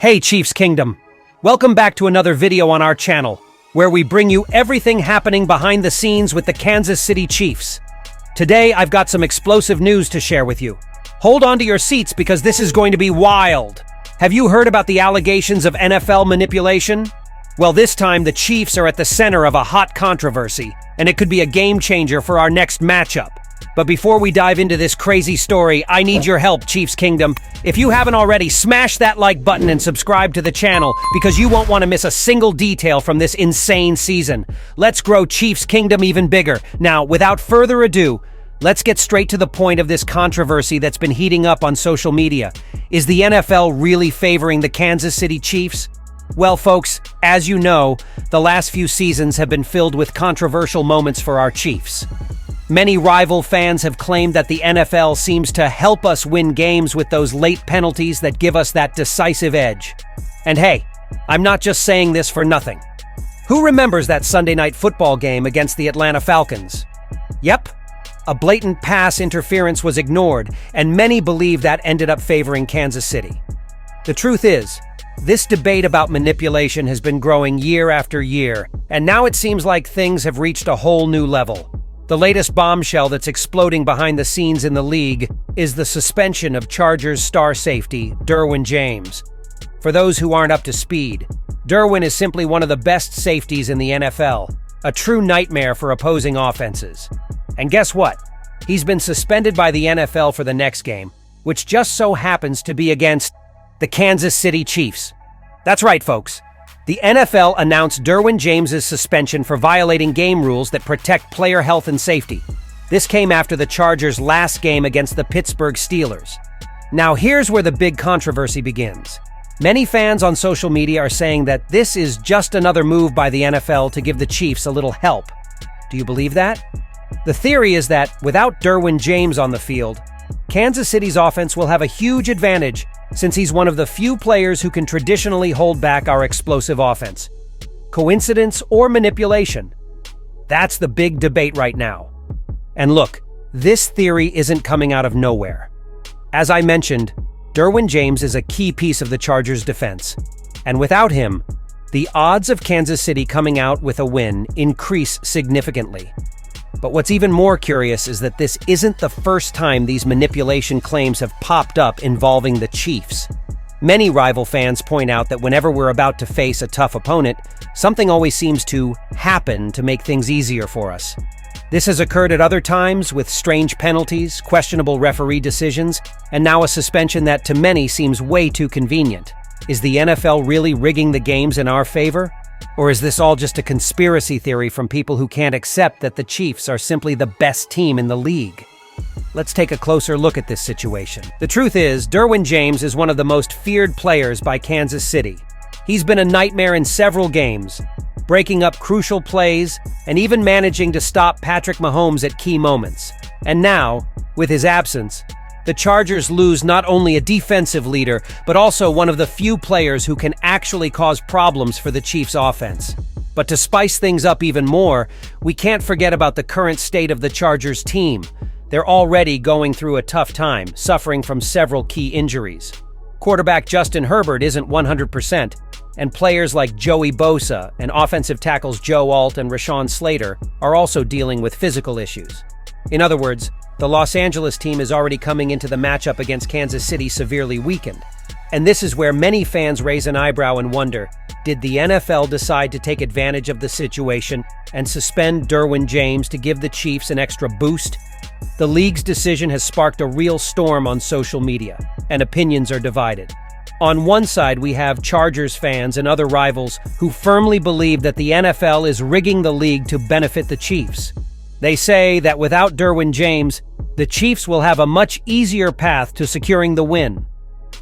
Hey Chiefs Kingdom! Welcome back to another video on our channel, where we bring you everything happening behind the scenes with the Kansas City Chiefs. Today, I've got some explosive news to share with you. Hold on to your seats because this is going to be wild. Have you heard about the allegations of NFL manipulation? Well, this time the Chiefs are at the center of a hot controversy, and it could be a game changer for our next matchup. But before we dive into this crazy story, I need your help, Chiefs Kingdom. If you haven't already, smash that like button and subscribe to the channel because you won't want to miss a single detail from this insane season. Let's grow Chiefs Kingdom even bigger. Now, without further ado, let's get straight to the point of this controversy that's been heating up on social media. Is the NFL really favoring the Kansas City Chiefs? Well, folks, as you know, the last few seasons have been filled with controversial moments for our Chiefs. Many rival fans have claimed that the NFL seems to help us win games with those late penalties that give us that decisive edge. And hey, I'm not just saying this for nothing. Who remembers that Sunday night football game against the Atlanta Falcons? Yep, a blatant pass interference was ignored, and many believe that ended up favoring Kansas City. The truth is, this debate about manipulation has been growing year after year, and now it seems like things have reached a whole new level. The latest bombshell that's exploding behind the scenes in the league is the suspension of Chargers star safety, Derwin James. For those who aren't up to speed, Derwin is simply one of the best safeties in the NFL, a true nightmare for opposing offenses. And guess what? He's been suspended by the NFL for the next game, which just so happens to be against the Kansas City Chiefs. That's right, folks. The NFL announced Derwin James's suspension for violating game rules that protect player health and safety. This came after the Chargers' last game against the Pittsburgh Steelers. Now here's where the big controversy begins. Many fans on social media are saying that this is just another move by the NFL to give the Chiefs a little help. Do you believe that? The theory is that without Derwin James on the field, Kansas City's offense will have a huge advantage since he's one of the few players who can traditionally hold back our explosive offense. Coincidence or manipulation? That's the big debate right now. And look, this theory isn't coming out of nowhere. As I mentioned, Derwin James is a key piece of the Chargers' defense, and without him, the odds of Kansas City coming out with a win increase significantly. But what's even more curious is that this isn't the first time these manipulation claims have popped up involving the Chiefs. Many rival fans point out that whenever we're about to face a tough opponent, something always seems to happen to make things easier for us. This has occurred at other times with strange penalties, questionable referee decisions, and now a suspension that to many seems way too convenient. Is the NFL really rigging the games in our favor? Or is this all just a conspiracy theory from people who can't accept that the Chiefs are simply the best team in the league? Let's take a closer look at this situation. The truth is, Derwin James is one of the most feared players by Kansas City. He's been a nightmare in several games, breaking up crucial plays and even managing to stop Patrick Mahomes at key moments. And now, with his absence, the Chargers lose not only a defensive leader, but also one of the few players who can actually cause problems for the Chiefs' offense. But to spice things up even more, we can't forget about the current state of the Chargers team. They're already going through a tough time, suffering from several key injuries. Quarterback Justin Herbert isn't 100%, and players like Joey Bosa and offensive tackles Joe Alt and Rashawn Slater are also dealing with physical issues. In other words, the Los Angeles team is already coming into the matchup against Kansas City severely weakened. And this is where many fans raise an eyebrow and wonder, did the NFL decide to take advantage of the situation and suspend Derwin James to give the Chiefs an extra boost? The league's decision has sparked a real storm on social media, and opinions are divided. On one side, we have Chargers fans and other rivals who firmly believe that the NFL is rigging the league to benefit the Chiefs. They say that without Derwin James, the Chiefs will have a much easier path to securing the win.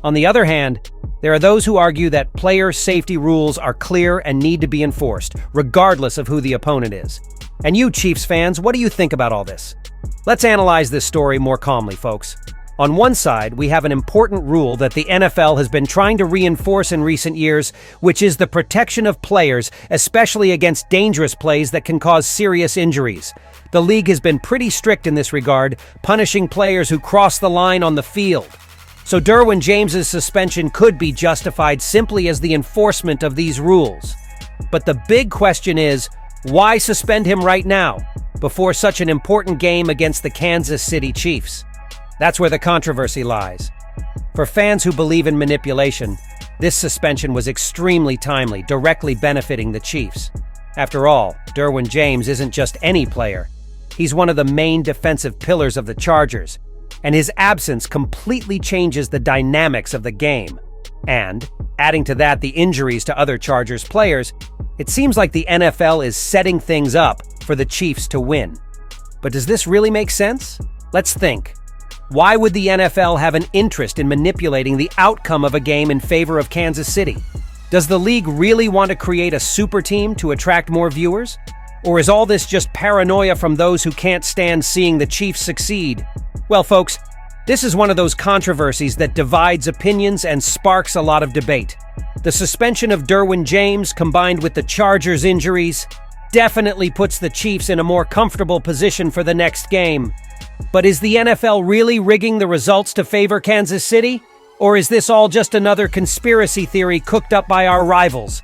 On the other hand, there are those who argue that player safety rules are clear and need to be enforced, regardless of who the opponent is. And you, Chiefs fans, what do you think about all this? Let's analyze this story more calmly, folks. On one side, we have an important rule that the NFL has been trying to reinforce in recent years, which is the protection of players, especially against dangerous plays that can cause serious injuries. The league has been pretty strict in this regard, punishing players who cross the line on the field. So Derwin James's suspension could be justified simply as the enforcement of these rules. But the big question is, why suspend him right now, before such an important game against the Kansas City Chiefs? That's where the controversy lies. For fans who believe in manipulation, this suspension was extremely timely, directly benefiting the Chiefs. After all, Derwin James isn't just any player. He's one of the main defensive pillars of the Chargers, and his absence completely changes the dynamics of the game. And, adding to that the injuries to other Chargers players, it seems like the NFL is setting things up for the Chiefs to win. But does this really make sense? Let's think. Why would the NFL have an interest in manipulating the outcome of a game in favor of Kansas City? Does the league really want to create a super team to attract more viewers? Or is all this just paranoia from those who can't stand seeing the Chiefs succeed? Well, folks, this is one of those controversies that divides opinions and sparks a lot of debate. The suspension of Derwin James, combined with the Chargers' injuries, definitely puts the Chiefs in a more comfortable position for the next game. But is the NFL really rigging the results to favor Kansas City? Or is this all just another conspiracy theory cooked up by our rivals?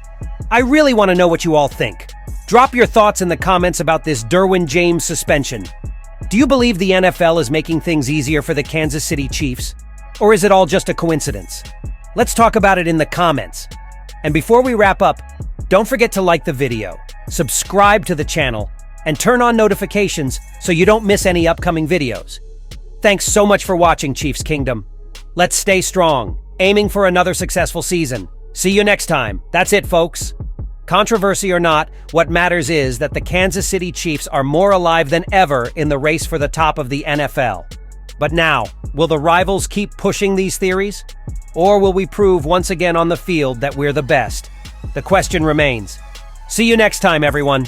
I really want to know what you all think. Drop your thoughts in the comments about this Derwin James suspension. Do you believe the NFL is making things easier for the Kansas City Chiefs? Or is it all just a coincidence? Let's talk about it in the comments. And before we wrap up, don't forget to like the video, subscribe to the channel, and turn on notifications so you don't miss any upcoming videos. Thanks so much for watching, Chiefs Kingdom. Let's stay strong, aiming for another successful season. See you next time. That's it, folks. Controversy or not, what matters is that the Kansas City Chiefs are more alive than ever in the race for the top of the NFL. But now, will the rivals keep pushing these theories? Or will we prove once again on the field that we're the best? The question remains. See you next time, everyone.